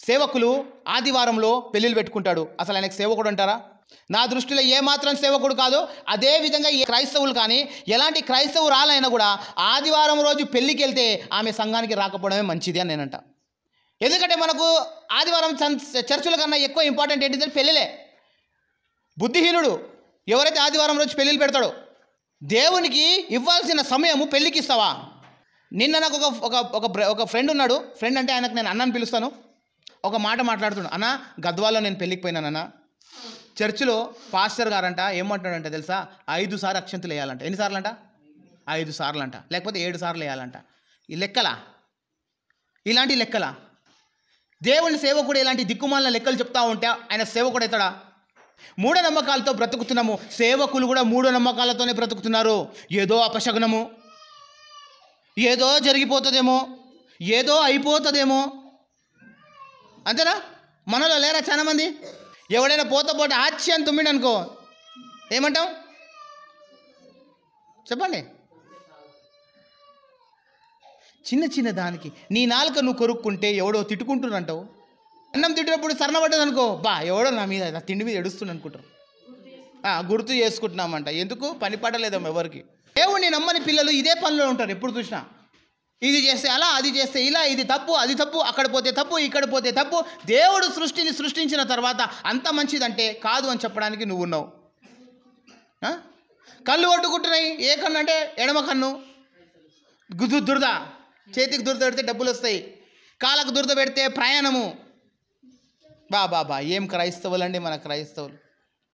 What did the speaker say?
సేవకులు ఆదివారంలో పెళ్ళిళ్ళు పెట్టుకుంటాడు, అసలు ఆయనకు సేవకుడు అంటారా? నా దృష్టిలో ఏమాత్రం సేవకుడు కాదు. అదేవిధంగా ఈ క్రైస్తవులు కానీ ఎలాంటి క్రైస్తవురాలైనా కూడా ఆదివారం రోజు పెళ్ళికి వెళ్తే ఆమె సంఘానికి రాకపోవడమే మంచిది అని నేనంట. ఎందుకంటే మనకు ఆదివారం చర్చిల కన్నా ఎక్కువ ఇంపార్టెంట్ ఏంటిదంటే పెళ్ళిలే. బుద్ధిహీనుడు ఎవరైతే ఆదివారం రోజు పెళ్ళిళ్ళు పెడతాడో, దేవునికి ఇవ్వాల్సిన సమయము పెళ్ళికి ఇస్తావా? నిన్న నాకు ఒక ఫ్రెండ్ ఉన్నాడు. ఫ్రెండ్ అంటే ఆయనకు నేను అన్నని పిలుస్తాను. ఒక మాట మాట్లాడుతున్నాడు. అన్న, గద్వాల్లో నేను పెళ్ళికి పోయినానన్న, చర్చిలో పాస్టర్ గారంట ఏమంటాడంటే తెలుసా, 5 సార్లు అక్షంతలు వేయాలంట. ఎన్నిసార్లు అంట? 5 సార్లు అంట, లేకపోతే 7 సార్లు వేయాలంట. ఈ లెక్కలా? ఇలాంటి లెక్కలా? దేవుని సేవకుడు ఇలాంటి దిక్కుమాలిన లెక్కలు చెప్తా ఉంటే ఆయన సేవకుడు అవుతాడా? మూఢనమ్మకాలతో బ్రతుకుతున్నాము. సేవకులు కూడా మూఢనమ్మకాలతోనే బ్రతుకుతున్నారు. ఏదో అపశకునము, ఏదో జరిగిపోతుందేమో, ఏదో అయిపోతుందేమో, అంతేనా? మనలో లేరా చాలా మంది? ఎవడైనా పోతే ఆచ్యం తుమ్మిడి అనుకో ఏమంటాం చెప్పండి? చిన్న చిన్న దానికి నీ నాలుక నువ్వు కొరుక్కుంటే ఎవడో తిట్టుకుంటున్నంటావు. అన్నం తిట్టినప్పుడు సరణపడ్డది అనుకో, ఎవడో నా మీద నా తిండి మీద ఎడుస్తుంది అనుకుంటారు. గుర్తు చేసుకుంటున్నామంట. ఎందుకు? పని పడలేదేమో ఎవరికి. దేవుణ్ణి నమ్మని పిల్లలు ఇదే పనిలో ఉంటారు ఎప్పుడు చూసినా. ఇది చేస్తే అలా, అది చేస్తే ఇలా, ఇది తప్పు, అది తప్పు, అక్కడ పోతే తప్పు, ఇక్కడ పోతే తప్పు. దేవుడు సృష్టించిన తర్వాత అంత మంచిదంటే కాదు అని చెప్పడానికి నువ్వు ఉన్నావు. కళ్ళు కొట్టుకుంటున్నాయి. ఏ కన్ను అంటే ఎడమ కన్ను. దురద, చేతికి దురద పెడితే డబ్బులు వస్తాయి, కాళ్ళకు దురద పెడితే ప్రయాణము. బా ఏం క్రైస్తవులండి మన క్రైస్తవులు.